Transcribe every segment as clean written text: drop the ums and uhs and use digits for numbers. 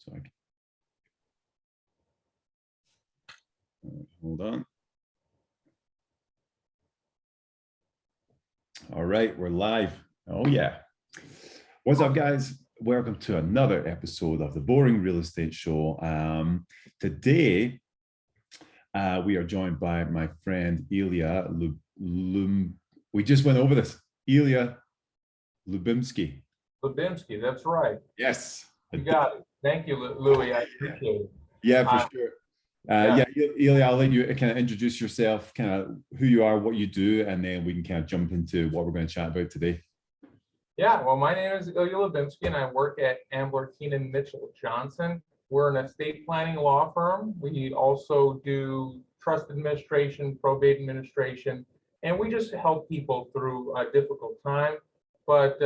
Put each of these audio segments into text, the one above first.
So I can, hold on. All right, we're live. Oh yeah. What's up, guys? Welcome to another episode of the Boring Real Estate Show. Today, we are joined by my friend Eli we just went over this. Eli Labinsky. Labinsky, that's right. Yes. You got it. Thank you, Louis. I appreciate it. Yeah, for sure. Yeah. Eli, I'll let you kind of introduce yourself, kind of who you are, what you do, and then we can kind of jump into what we're going to chat about today. Yeah, well, my name is Eli Labinsky, and I work at Ambler, Keenan, Mitchell Johnson. We're an estate planning law firm. We also do trust administration, probate administration, and we just help people through a difficult time. But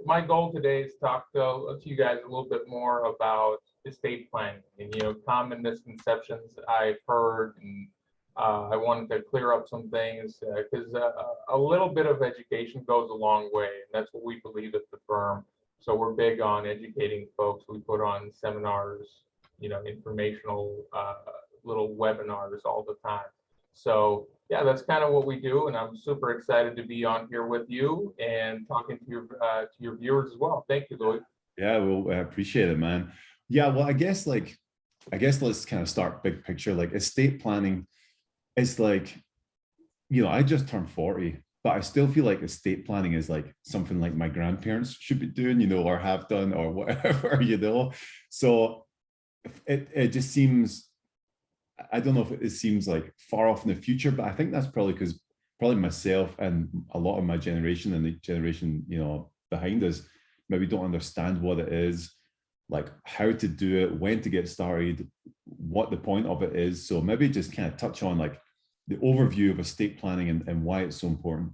my goal today is to talk to you guys a little bit more about estate planning and, common misconceptions I've heard. And I wanted to clear up some things because a little bit of education goes a long way. And that's what we believe at the firm. So we're big on educating folks. We put on seminars, informational little webinars all the time. So yeah, that's kind of what we do, and I'm super excited to be on here with you and talking to your viewers as well. Thank you, Louis. Yeah, well, I appreciate it, man. Yeah, well, I guess let's kind of start big picture. Like estate planning is like, I just turned 40, but I still feel like estate planning is like something like my grandparents should be doing, or have done or whatever, So it just seems, I don't know if it seems like far off in the future, but I think that's probably because myself and a lot of my generation and the generation, behind us maybe don't understand what it is, like how to do it, when to get started, what the point of it is. So maybe just kind of touch on like the overview of estate planning and why it's so important.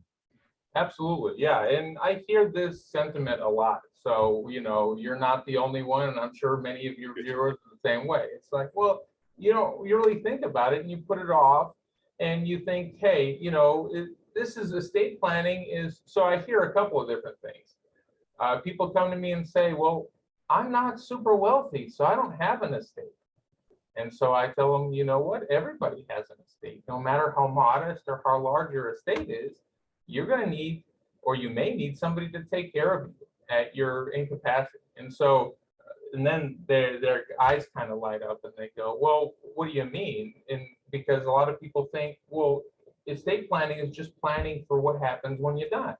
Absolutely. Yeah. And I hear this sentiment a lot. So, you're not the only one, and I'm sure many of your viewers are the same way. It's like, well, you really think about it and you put it off and you think, hey, this is estate planning is, so I hear a couple of different things. People come to me and say, well, I'm not super wealthy, so I don't have an estate. And so I tell them, you know what, everybody has an estate. No matter how modest or how large your estate is, you're going to need, or you may need somebody to take care of you at your incapacity. And so and then their eyes kind of light up and they go, well, what do you mean? And because a lot of people think, well, estate planning is just planning for what happens when you die.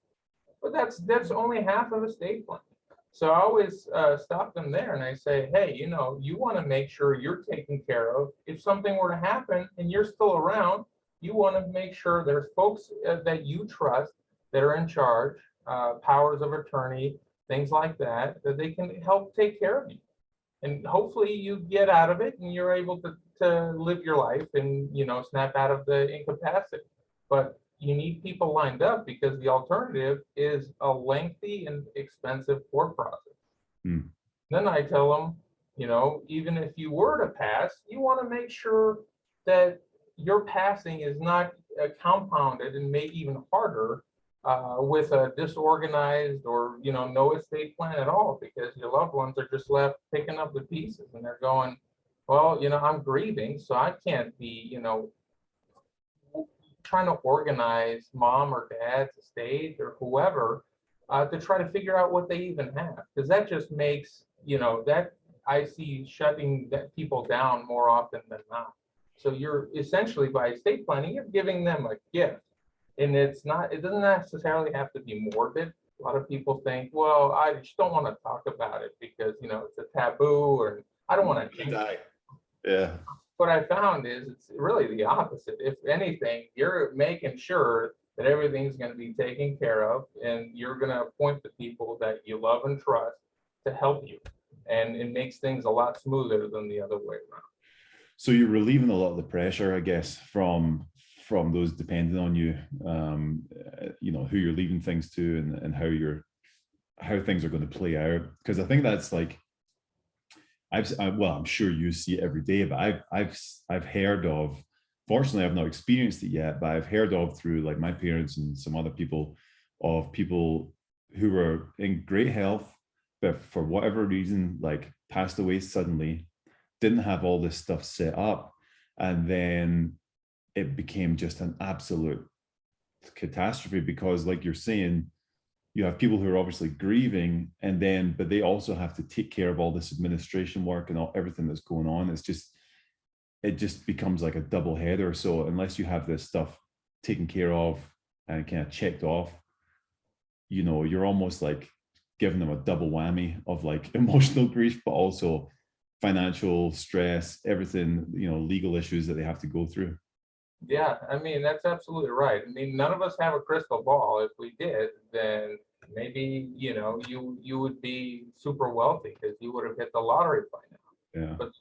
But that's only half of estate planning. So I always stop them there and I say, hey, you want to make sure you're taken care of. If something were to happen and you're still around, you want to make sure there's folks that you trust that are in charge, powers of attorney, things like that they can help take care of you. And hopefully you get out of it and you're able to live your life and, snap out of the incapacity. But you need people lined up because the alternative is a lengthy and expensive court process. Then I tell them, even if you were to pass, you want to make sure that your passing is not compounded and made even harder with a disorganized or, no estate plan at all, because your loved ones are just left picking up the pieces and they're going, well, I'm grieving, so I can't be, trying to organize mom or dad's estate or whoever to try to figure out what they even have. Because that just makes, that I see shutting people down more often than not. So you're essentially, by estate planning, you're giving them a gift. And it doesn't necessarily have to be morbid. A lot of people think, well, I just don't want to talk about it because, it's a taboo or I don't want to die. Yeah. What I found is it's really the opposite. If anything, you're making sure that everything's going to be taken care of and you're going to appoint the people that you love and trust to help you. And it makes things a lot smoother than the other way around. So you're relieving a lot of the pressure, I guess, from those depending on you, who you're leaving things to and how things are going to play out. Because I think that's like, I'm sure you see it every day, but I've heard of, fortunately, I've not experienced it yet, but I've heard of through like my parents and some other people, of people who were in great health, but for whatever reason, like passed away suddenly, didn't have all this stuff set up, and then it became just an absolute catastrophe, because like you're saying, you have people who are obviously grieving, and then but they also have to take care of all this administration work and everything that's going on. It just becomes like a double header. So unless you have this stuff taken care of and kind of checked off, you're almost like giving them a double whammy of like emotional grief, but also financial stress, everything, legal issues that they have to go through. Yeah, I mean, that's absolutely right. I mean, none of us have a crystal ball. If we did, then maybe, you would be super wealthy because you would have hit the lottery by now. Yeah. But,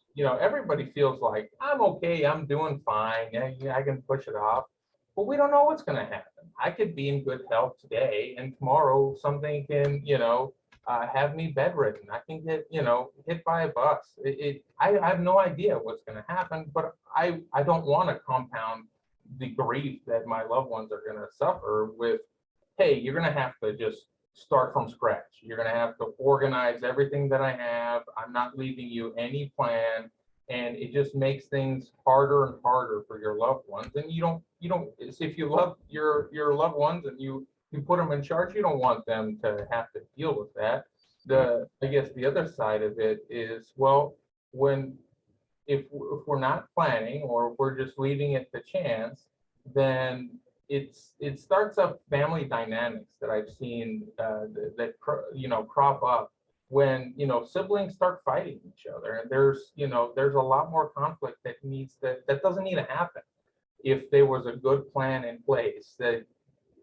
everybody feels like I'm okay, I'm doing fine, yeah, I can push it off. But we don't know what's going to happen. I could be in good health today, and tomorrow something can, have me bedridden. I can get, hit by a bus. I have no idea what's going to happen, but I don't want to compound the grief that my loved ones are going to suffer with. Hey, you're going to have to just start from scratch. You're going to have to organize everything that I have. I'm not leaving you any plan. And it just makes things harder and harder for your loved ones. And you don't, if you love your loved ones and you put them in charge, you don't want them to have to deal with that. I guess the other side of it is, well, if we're not planning, or if we're just leaving it to chance, then it starts up family dynamics that I've seen that crop up when siblings start fighting each other, and there's a lot more conflict that doesn't need to happen if there was a good plan in place that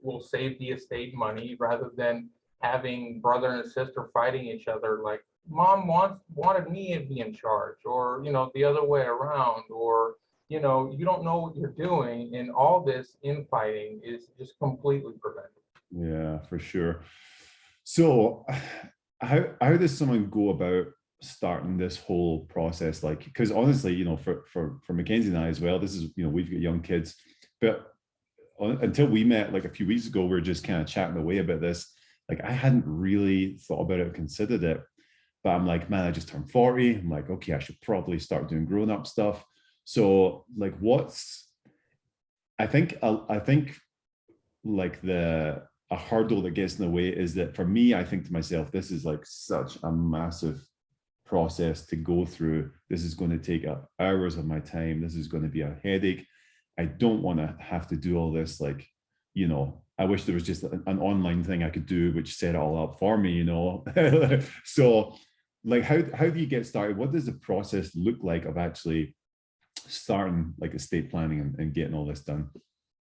will save the estate money, rather than having brother and sister fighting each other, like mom wanted me to be in charge, or the other way around, or you don't know what you're doing, and all this infighting is just completely prevented. Yeah, for sure. So how does someone go about starting this whole process? Like, because honestly, for Mackenzie and I as well, this is, we've got young kids, but until we met like a few weeks ago, we were just kind of chatting away about this. Like, I hadn't really thought about it or considered it, but I'm like, man, I just turned 40. I'm like, okay, I should probably start doing grown-up stuff. So like, I think like a hurdle that gets in the way is that for me, I think to myself, this is like such a massive process to go through. This is going to take up hours of my time. This is going to be a headache. I don't want to have to do all this. Like, I wish there was just an online thing I could do which set it all up for me, So like, how do you get started? What does the process look like of actually starting like estate planning and getting all this done?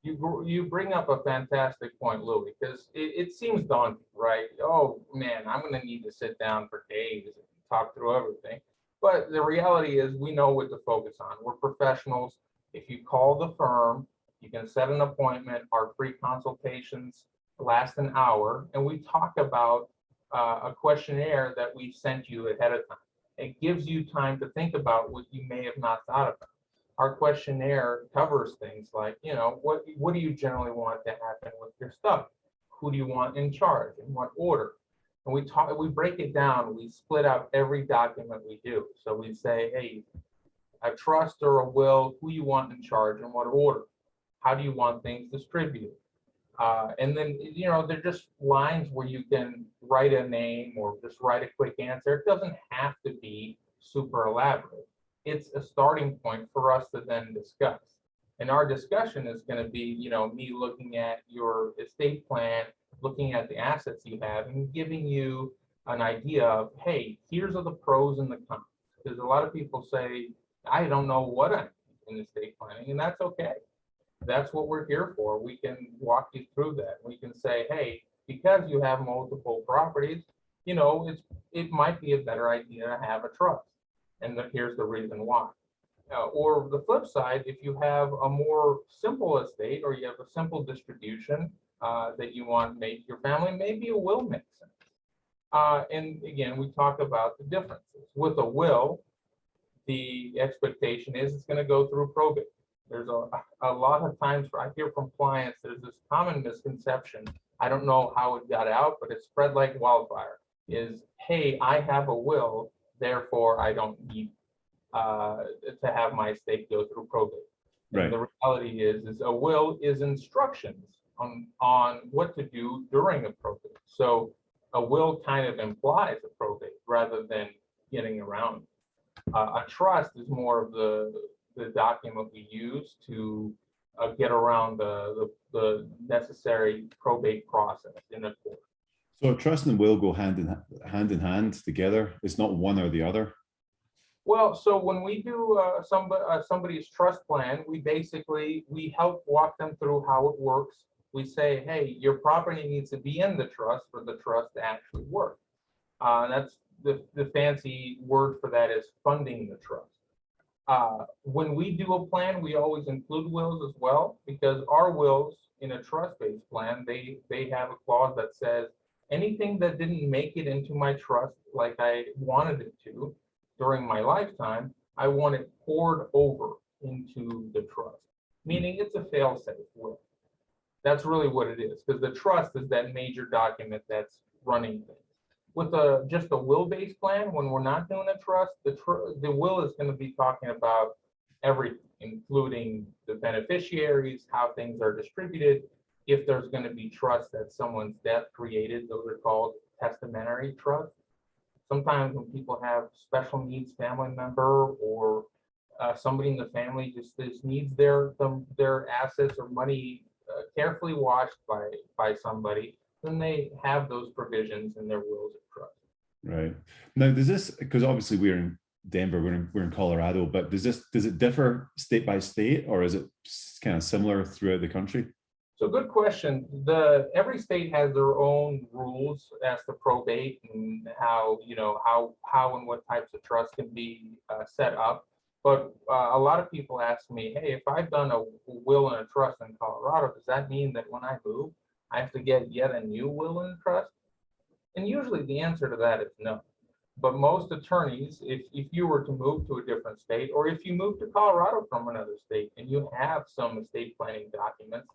You bring up a fantastic point, Louis, because it seems daunting, right? Oh man, I'm going to need to sit down for days and talk through everything. But the reality is, we know what to focus on. We're professionals. If you call the firm, you can set an appointment. Our free consultations last an hour, and we talk about a questionnaire that we sent you ahead of time. It gives you time to think about what you may have not thought about. Our questionnaire covers things like, what do you generally want to happen with your stuff? Who do you want in charge, in what order? And we break it down. We split out every document we do. So we say, hey, a trust or a will, who you want in charge, in what order? How do you want things distributed? And then, they're just lines where you can write a name or just write a quick answer. It doesn't have to be super elaborate. It's a starting point for us to then discuss. And our discussion is going to be, me looking at your estate plan, looking at the assets you have, and giving you an idea of, hey, here's the pros and the cons. Because a lot of people say, I don't know what I need in estate planning, and that's okay. That's what we're here for. We can walk you through that. We can say, hey, because you have multiple properties, it might be a better idea to have a trust. And here's the reason why. Or the flip side, if you have a more simple estate, or you have a simple distribution that you want to make your family, maybe a will makes sense. And again, we talk about the differences. With a will, the expectation is it's going to go through probate. There's a lot of times I hear from clients, there's this common misconception. I don't know how it got out, but it spread like wildfire. Is, hey, I have a will, therefore I don't need to have my estate go through probate. And Right. the reality is a will is instructions on what to do during a probate. So a will kind of implies a probate rather than getting around. A trust is more of the document we use to get around the necessary probate process in a court. So trust and will go hand in hand together. It's not one or the other. Well, so when we do somebody's trust plan, we help walk them through how it works. We say, hey, your property needs to be in the trust for the trust to actually work. That's the fancy word for that is funding the trust. When we do a plan, we always include wills as well, because our wills in a trust-based plan, they have a clause that says anything that didn't make it into my trust like I wanted it to during my lifetime, I want it poured over into the trust, meaning it's a fail-safe will. That's really what it is, because the trust is that major document that's running things. With just a will-based plan, when we're not doing a trust, the will is going to be talking about everything, including the beneficiaries, how things are distributed. If there's going to be trust that someone's death created, those are called testamentary trusts. Sometimes when people have special needs family member or somebody in the family just needs their assets or money carefully watched by somebody, then they have those provisions in their wills of trust. Right. Now, does this, because obviously we're in Denver, we're in Colorado, but does it differ state by state, or is it kind of similar throughout the country? So good question. Every state has their own rules as to probate and how and what types of trust can be set up. But a lot of people ask me, hey, if I've done a will and a trust in Colorado, does that mean that when I move, I have to get yet a new will and trust? And usually the answer to that is no. But most attorneys, if you were to move to a different state, or if you move to Colorado from another state and you have some estate planning documents,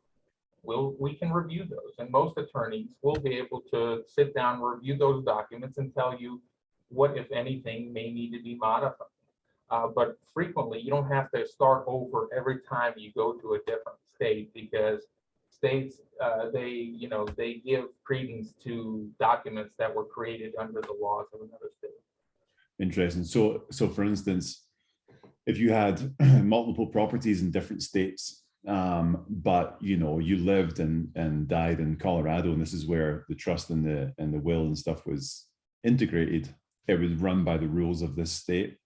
we can review those. And most attorneys will be able to sit down, review those documents and tell you what, if anything, may need to be modified. But frequently, you don't have to start over every time you go to a different state, because states, they give credence to documents that were created under the laws of another state. Interesting. So for instance, if you had multiple properties in different states, but you lived and died in Colorado, and this is where the trust and the will and stuff was integrated, it was run by the rules of this state.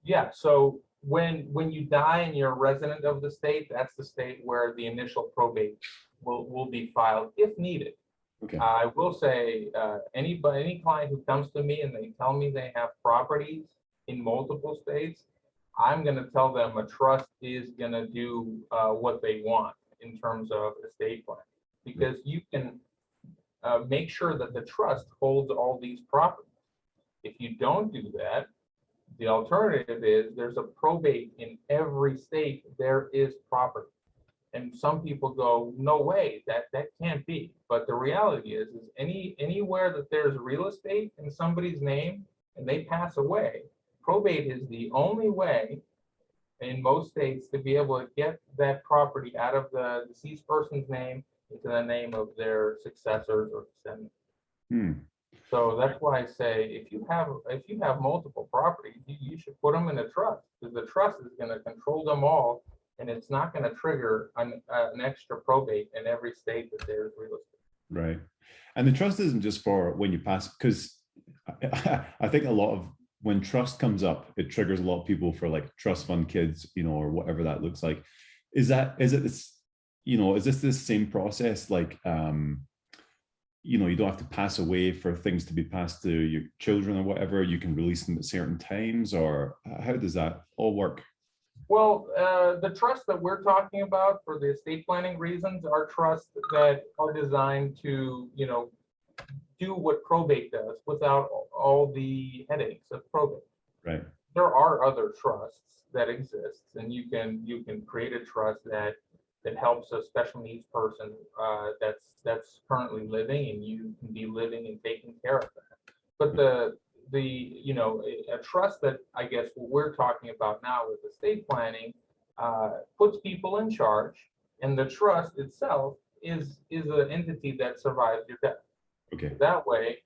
Yeah. So when you die and you're a resident of the state, that's the state where the initial probate will be filed if needed. Okay. I will say any client who comes to me and they tell me they have properties in multiple states, I'm going to tell them a trust is going to do what they want in terms of estate plan, because you can make sure that the trust holds all these properties. If you don't do that, the alternative is there's a probate in every state. There is property. And some people go, no way, that can't be. But the reality is anywhere that there's real estate in somebody's name and they pass away, probate is the only way in most states to be able to get that property out of the deceased person's name into the name of their successors or descendants. So that's why I say if you have multiple properties, you should put them in a trust, because the trust is going to control them all, and it's not going to trigger an extra probate in every state that there's real estate. Right. And the trust isn't just for when you pass, because I think a lot of when trust comes up, it triggers a lot of people for like trust fund kids, or whatever that looks like. Is this the same process? Like, you don't have to pass away for things to be passed to your children or whatever. You can release them at certain times, or how does that all work? Well, the trusts that we're talking about for the estate planning reasons are trusts that are designed to, do what probate does without all the headaches of probate. Right. There are other trusts that exist, and you can create a trust that helps a special needs person that's currently living, and you can be living and taking care of that. But a trust that I guess what we're talking about now with estate planning puts people in charge, and the trust itself is an entity that survives your death. Okay. That way,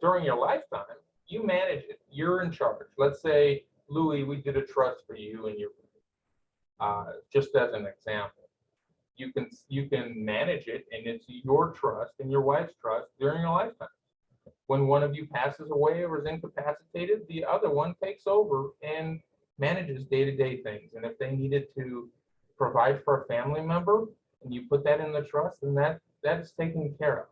during your lifetime, you manage it. You're in charge. Let's say, Louis, we did a trust for you and your just as an example. You can manage it, and it's your trust and your wife's trust during your lifetime. When one of you passes away or is incapacitated, the other one takes over and manages day-to-day things. And if they needed to provide for a family member, and you put that in the trust, then that's taken care of.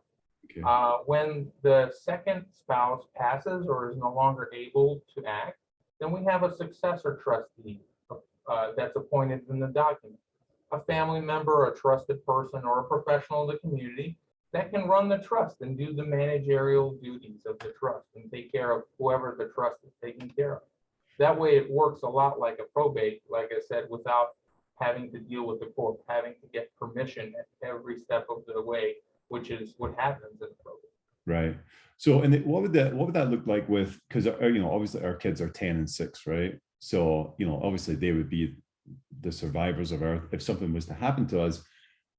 Okay. When the second spouse passes or is no longer able to act, then we have a successor trustee that's appointed in the document. A family member, a trusted person, or a professional in the community that can run the trust and do the managerial duties of the trust and take care of whoever the trust is taking care of. That way it works a lot like a probate, like I said, without having to deal with the court, having to get permission at every step of the way, which is what happens in probate. Right. So, and what would that look like with, because obviously our kids are 10 and 6, right? So, obviously they would be the survivors of Earth. If something was to happen to us,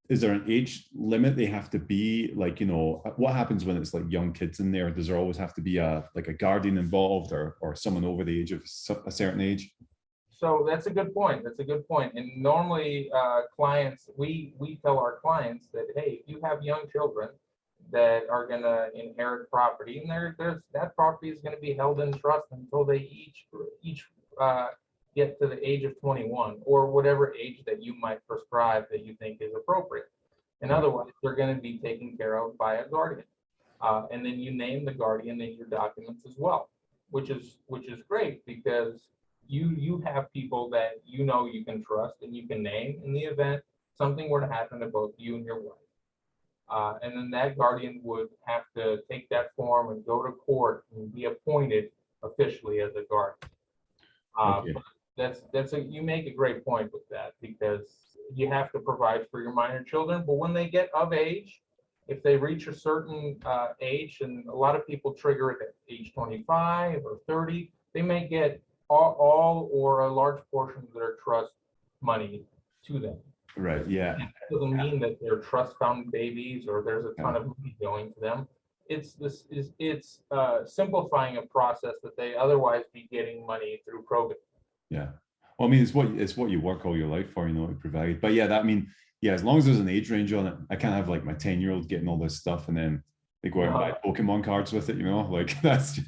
is there an age limit they have to be? Like, what happens when it's like young kids in there? Does there always have to be a guardian involved or someone over the age of a certain age? So that's a good point. And normally clients, we tell our clients that, hey, if you have young children that are going to inherit property, and that property is going to be held in trust until they each get to the age of 21, or whatever age that you might prescribe that you think is appropriate. And otherwise, they're going to be taken care of by a guardian. And then you name the guardian in your documents as well, which is great, because you have people that you can trust and you can name in the event something were to happen to both you and your wife. And then that guardian would have to take that form and go to court and be appointed officially as a guardian. Okay. But you make a great point with that, because you have to provide for your minor children, but when they get of age, if they reach a certain age, and a lot of people trigger it at age 25 or 30, they may get all or a large portion of their trust money to them. Right. Yeah. That doesn't mean that they're trust fund babies or there's a ton of money going to them. It's simplifying a process that they otherwise be getting money through probate. Yeah. Well, I mean, it's what you work all your life for, to provide. But yeah, as long as there's an age range on it, I can't have like my 10-year-old getting all this stuff and then they go out and buy Pokemon cards with it, like that's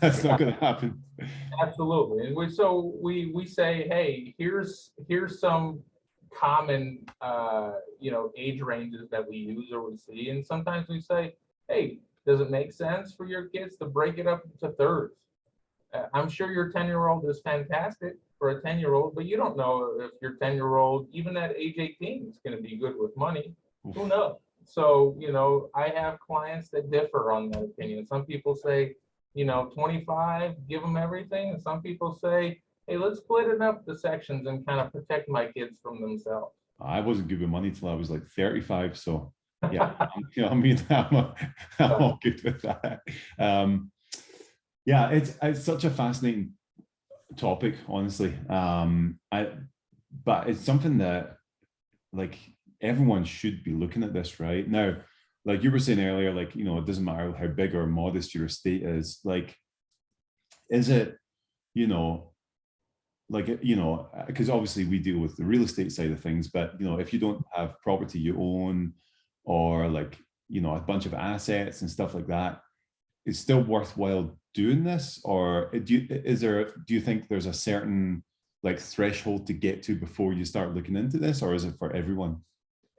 that's not going to happen. Absolutely. And we say, hey, here's some common age ranges that we use or we see, and sometimes we say, hey, does it make sense for your kids to break it up into thirds? I'm sure your 10-year-old is fantastic for a 10-year-old, but you don't know if your 10-year-old, even at age 18, is going to be good with money. Who knows? So, I have clients that differ on that opinion. Some people say, 25, give them everything. And some people say, hey, let's split it up the sections and kind of protect my kids from themselves. I wasn't good with money till I was like 35. So yeah, I'm all good with that. Yeah, it's such a fascinating topic, honestly. But it's something that like everyone should be looking at this right now. Like you were saying earlier, like, it doesn't matter how big or modest your estate is. Like, is it, because obviously we deal with the real estate side of things, but, if you don't have property you own or like, a bunch of assets and stuff like that, it's still worthwhile doing this? Or do you think there's a certain like threshold to get to before you start looking into this, or is it for everyone?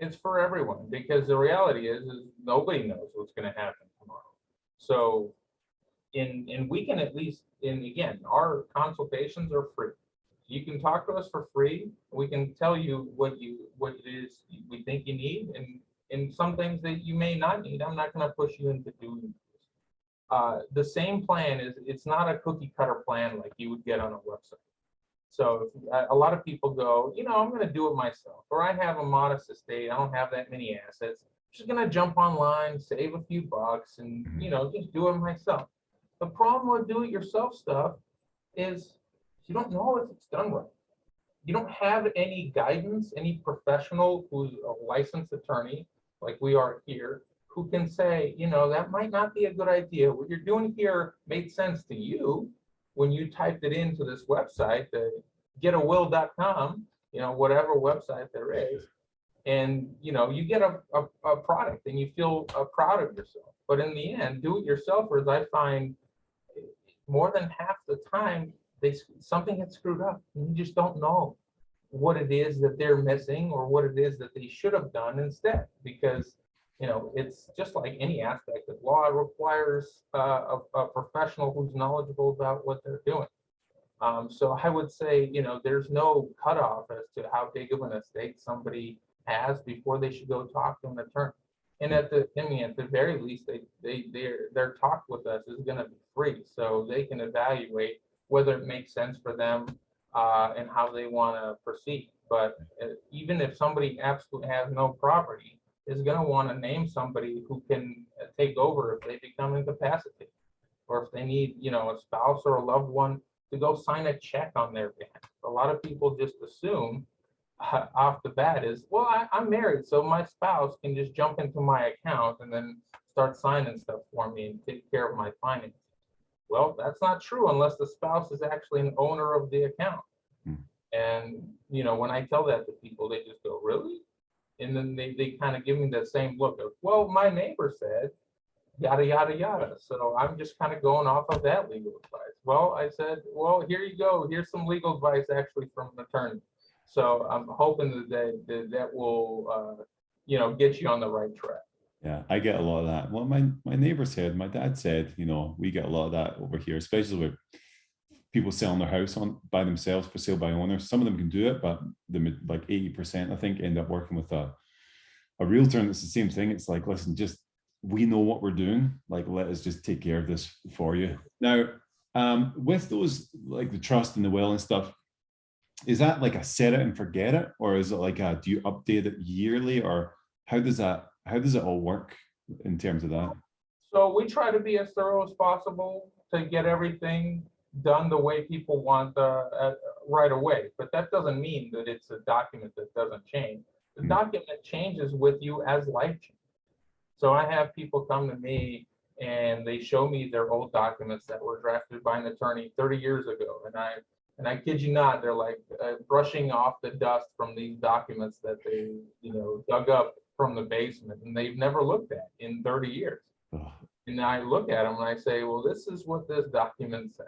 It's for everyone, because the reality is nobody knows what's going to happen tomorrow. So, and we can at least, and again, our consultations are free. You can talk to us for free. We can tell you what it is we think you need, and some things that you may not need. I'm not going to push you into doing this. The same plan it's not a cookie cutter plan like you would get on a website. So a lot of people go, I'm going to do it myself, or I have a modest estate. I don't have that many assets. I'm just going to jump online, save a few bucks, and, just do it myself. The problem with do-it-yourself stuff is you don't know if it's done right. You don't have any guidance, any professional who's a licensed attorney, like we are here, who can say, that might not be a good idea. What you're doing here made sense to you when you typed it into this website, the getawill.com, whatever website there is. And, you get a product and you feel proud of yourself. But in the end, do-it-yourselfers, I find more than half the time, something gets screwed up. And you just don't know what it is that they're missing or what it is that they should have done instead. Because, it's just like any aspect of law. It requires a professional who's knowledgeable about what they're doing. So I would say, there's no cutoff as to how big of an estate somebody has before they should go talk to an attorney. And at the very least, their talk with us is going to be free, so they can evaluate whether it makes sense for them and how they want to proceed. But even if somebody absolutely has no property, is going to want to name somebody who can take over if they become incapacitated, or if they need, a spouse or a loved one to go sign a check on their behalf. A lot of people just assume off the bat is, well, I'm married, so my spouse can just jump into my account and then start signing stuff for me and take care of my finances. Well, that's not true unless the spouse is actually an owner of the account. And, when I tell that to people, they just go, really? And then they kind of give me the same look of, well, my neighbor said, yada, yada, yada. So I'm just kind of going off of that legal advice. Well, I said, well, here you go. Here's some legal advice actually from an attorney. So I'm hoping that will, get you on the right track. Yeah, I get a lot of that. Well, my neighbor said, my dad said, we get a lot of that over here, especially with people selling their house by themselves for sale by owners. Some of them can do it, but like 80%, I think, end up working with a realtor, and it's the same thing. It's like, listen, we know what we're doing. Like, let us just take care of this for you. Now, with those, like the trust and the will and stuff, is that like a set it and forget it, or is it like do you update it yearly, or how does it all work in terms of that? So we try to be as thorough as possible to get everything done the way people want right away. But that doesn't mean that it's a document that doesn't change. The document changes with you as life changes. So I have people come to me and they show me their old documents that were drafted by an attorney 30 years ago. And I kid you not, they're like brushing off the dust from these documents that they, dug up from the basement and they've never looked at in 30 years. Oh. And I look at them and I say, well, this is what this document says.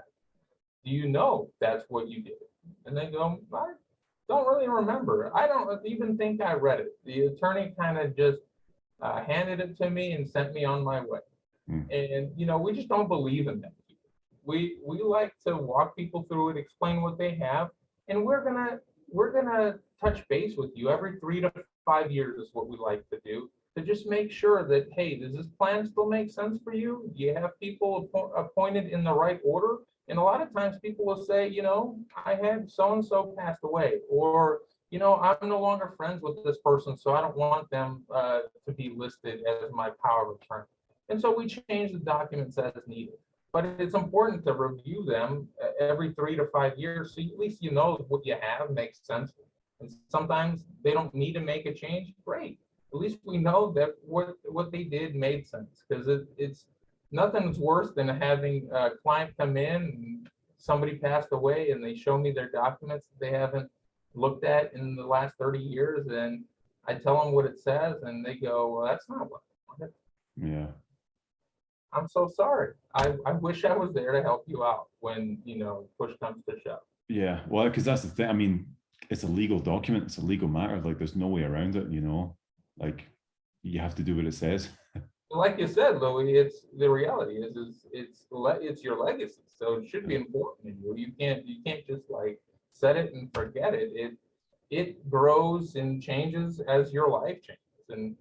Do you know that's what you did? And they go, I don't really remember. I don't even think I read it. The attorney kind of just handed it to me and sent me on my way. And, we just don't believe in that. We like to walk people through it, explain what they have, and we're gonna touch base with you every 3 to 5 years is what we like to do, to just make sure that, hey, does this plan still make sense for you? Do you have people appointed in the right order? And a lot of times people will say, I had so-and-so passed away, or, I'm no longer friends with this person, so I don't want them to be listed as my power of attorney. And so we change the documents as needed. But it's important to review them every 3 to 5 years, so at least what you have makes sense. And sometimes they don't need to make a change. Great. At least we know that what they did made sense, because it's nothing's worse than having a client come in and somebody passed away and they show me their documents that they haven't looked at in the last 30 years. And I tell them what it says and they go, well, that's not what I wanted. Yeah. I'm so sorry. I wish I was there to help you out when, push comes to shove. Yeah. Well, because that's the thing. I mean, it's a legal document. It's a legal matter. Like, there's no way around it, like you have to do what it says. Like you said, Louis, it's the reality is it's your legacy. So it should be important to you. You can't just like set it and forget it. It grows and changes as your life changes. And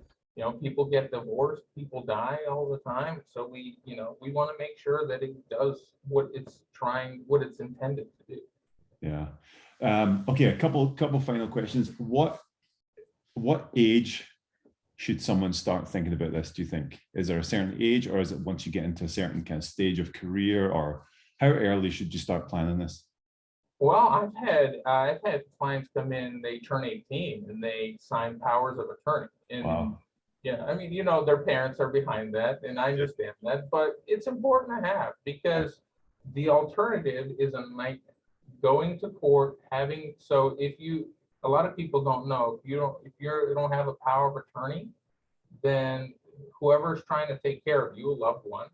people get divorced, people die all the time. So we want to make sure that it does what it's intended to do. Yeah. Okay. A couple final questions. What age should someone start thinking about this, do you think? Is there a certain age, or is it once you get into a certain kind of stage of career, or how early should you start planning this? Well, I've had clients come in, they turn 18 and they sign powers of attorney. And Wow. yeah, I mean, their parents are behind that, and I understand that, but it's important to have, because the alternative is a nightmare. Going to court, so if a lot of people don't know, if you don't have a power of attorney, then whoever's trying to take care of you, a loved one,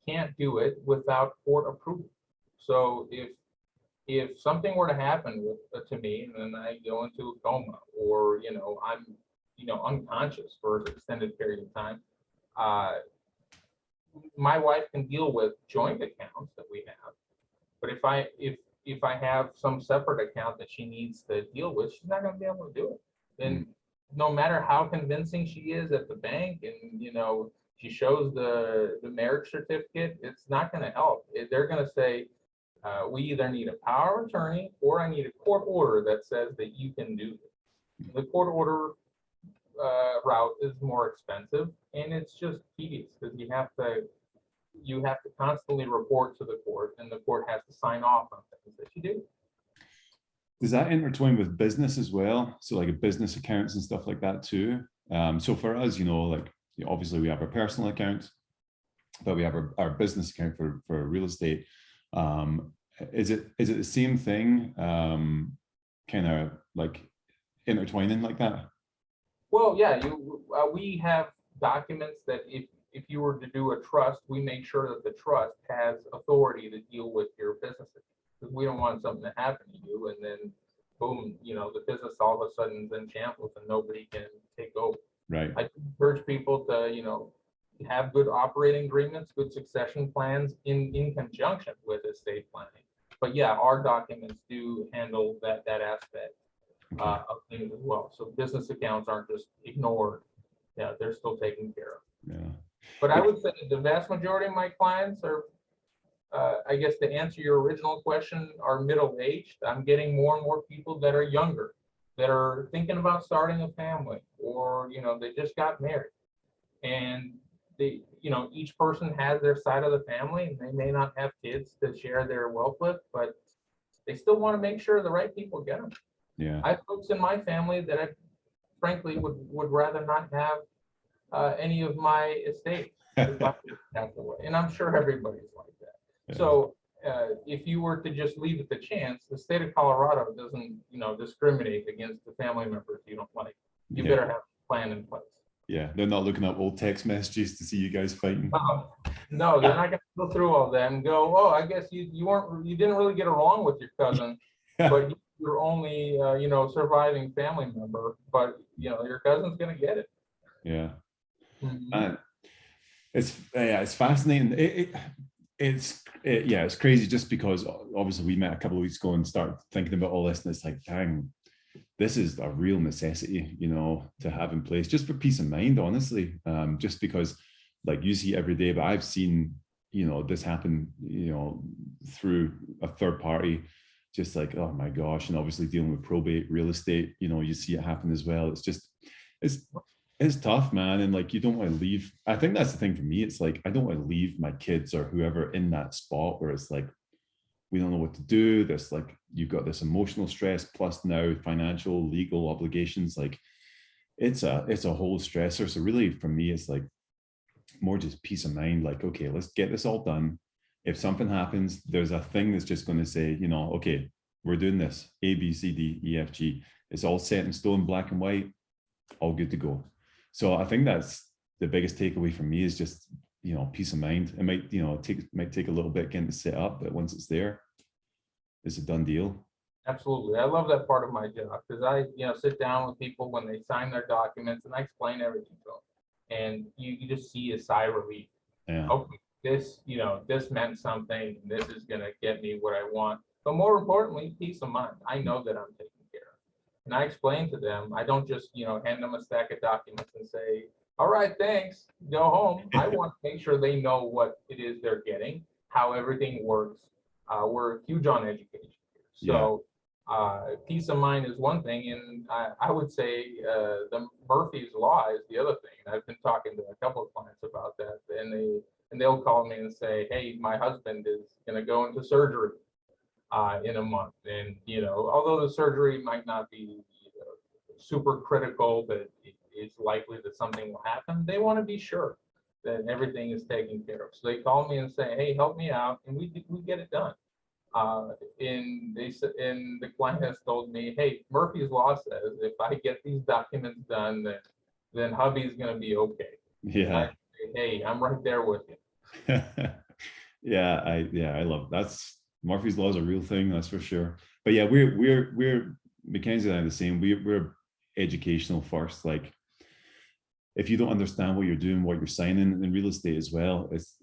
can't do it without court approval. So if something were to happen to me, and then I go into a coma, or I'm unconscious for an extended period of time, uh, my wife can deal with joint accounts that we have. But if I have some separate account that she needs to deal with, she's not going to be able to do it. And no matter how convincing she is at the bank, and she shows the marriage certificate, it's not going to help. They're going to say, we either need a power of attorney, or I need a court order that says that you can do this. The court order route is more expensive, and it's just tedious, because you have to constantly report to the court, and the court has to sign off on things that you do. Does that intertwine with business as well? So like a business accounts and stuff like that too? So for us, like obviously we have our personal account, but we have our business account for real estate. Is it the same thing, kind of like intertwining like that? Well, yeah, we have documents that if you were to do a trust, we make sure that the trust has authority to deal with your business, because we don't want something to happen to you, and then boom, the business all of a sudden is in shambles and nobody can take over. Right. I encourage people to have good operating agreements, good succession plans in conjunction with estate planning. But yeah, our documents do handle that aspect of things as well. So business accounts aren't just ignored. Yeah, they're still taken care of. Yeah. But I would say the vast majority of my clients are, I guess to answer your original question, are middle-aged. I'm getting more and more people that are younger, that are thinking about starting a family, or they just got married, and each person has their side of the family, and they may not have kids to share their wealth with, but they still want to make sure the right people get them. Yeah. I have folks in my family that I frankly would rather not have any of my estate, and I'm sure everybody's like that. Yeah. So if you were to just leave it to chance, the state of Colorado doesn't discriminate against the family members you don't like. You better have a plan in place. Yeah, they're not looking up old text messages to see you guys fighting. No, they're not going to go through all that and go, oh, I guess you didn't really get along with your cousin, but you're only surviving family member, but your cousin's going to get it. Yeah. Mm-hmm. It's fascinating. It's crazy, just because obviously we met a couple of weeks ago and started thinking about all this, and it's like, dang, this is a real necessity, to have in place, just for peace of mind, honestly. Just because, like, you see every day, but I've seen, this happen, through a third party, just like, oh my gosh. And obviously dealing with probate, real estate, you see it happen as well. It's tough, man. And like, you don't want to leave. I think that's the thing for me. It's like, I don't want to leave my kids or whoever in that spot where it's like, we don't know what to do. This, like, you've got this emotional stress plus now financial, legal obligations. Like, it's a whole stressor. So really for me, it's like more just peace of mind. Like, okay, let's get this all done. If something happens, there's a thing that's just going to say, okay, we're doing this, A, B, C, D, E, F, G. It's all set in stone, black and white, all good to go. So I think that's the biggest takeaway for me, is just, peace of mind. It might, might take a little bit getting to set up, but once it's there, it's a done deal. Absolutely. I love that part of my job, because I, sit down with people when they sign their documents, and I explain everything to them. And you just see a sigh of relief. Yeah. Okay, this meant something. This is going to get me what I want. But more importantly, peace of mind. I know that I'm taken care of. And I explain to them, I don't just, hand them a stack of documents and say, all right, thanks, go home. I want to make sure they know what it is they're getting, how everything works. We're huge on education. So Peace of mind is one thing, and I would say the Murphy's Law is the other thing. And I've been talking to a couple of clients about that, and they'll call me and say, "Hey, my husband is going to go into surgery in a month, and although the surgery might not be super critical, but it's likely that something will happen. They want to be sure that everything is taken care of. So they call me and say, "Hey, help me out," and we get it done. And the client has told me, "Hey, Murphy's Law says if I get these documents done, then hubby's going to be okay." And I Yeah. say, "Hey, I'm right there with you." Yeah, I love that's Murphy's Law is a real thing, that's for sure. But yeah, we're Mackenzie and I are the same. We're educational first. Like if you don't understand what you're doing, what you're signing in real estate as well, it's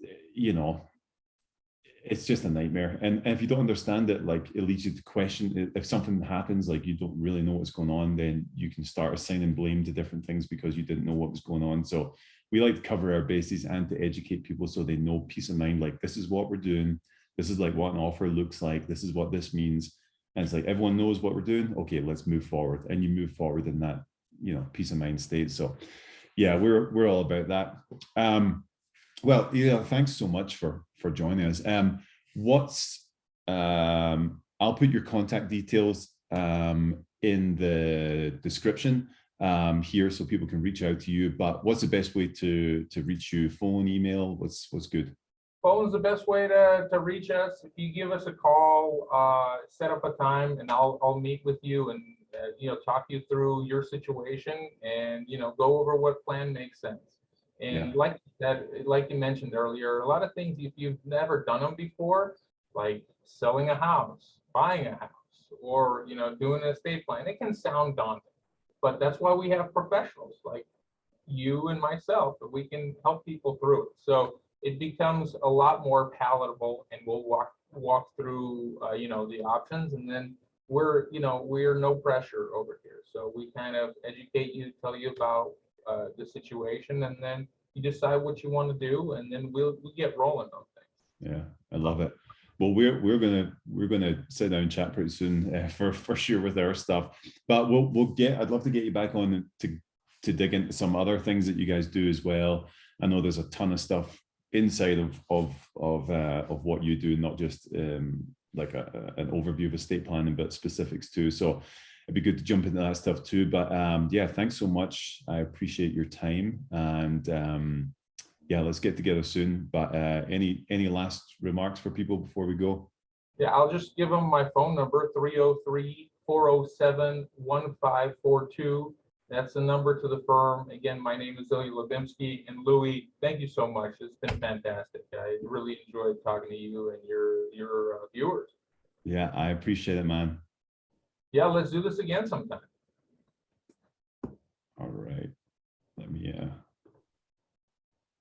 just a nightmare. And if you don't understand it, like it leads you to question if something happens, like you don't really know what's going on, then you can start assigning blame to different things because you didn't know what was going on. So we like to cover our bases and to educate people so they know peace of mind, like this is what we're doing. This is like what an offer looks like. This is what this means. And it's like everyone knows what we're doing. Okay, let's move forward. And you move forward in that, peace of mind state. So yeah, we're all about that. Well, yeah, thanks so much for joining us. I'll put your contact details in the description here so people can reach out to you. But what's the best way to reach you? Phone, email? What's good? Phone's the best way to reach us. If you give us a call, set up a time, and I'll meet with you and talk you through your situation and go over what plan makes sense. And Yeah. like you mentioned earlier, a lot of things, if you've never done them before, like selling a house, buying a house, or doing an estate plan, it can sound daunting. But that's why we have professionals like you and myself, that we can help people through it. So it becomes a lot more palatable, and we'll walk through the options, and then we're no pressure over here. So we kind of educate you, tell you about the situation, and then you decide what you want to do, and then we get rolling on things. Yeah, I love it. Well, we're gonna sit down and chat pretty soon for sure with our stuff. But I'd love to get you back on to dig into some other things that you guys do as well. I know there's a ton of stuff inside of what you do, not just like an overview of estate planning, but specifics too. So it'd be good to jump into that stuff too. But yeah, thanks so much. I appreciate your time, and yeah, let's get together soon. But any last remarks for people before we go? Yeah, I'll just give them my phone number, 303-407-1542. That's the number to the firm. Again, my name is Eli Labinsky. And Louis, thank you so much. It's been fantastic. I really enjoyed talking to you and your viewers. Yeah, I appreciate it, man. Yeah, let's do this again sometime.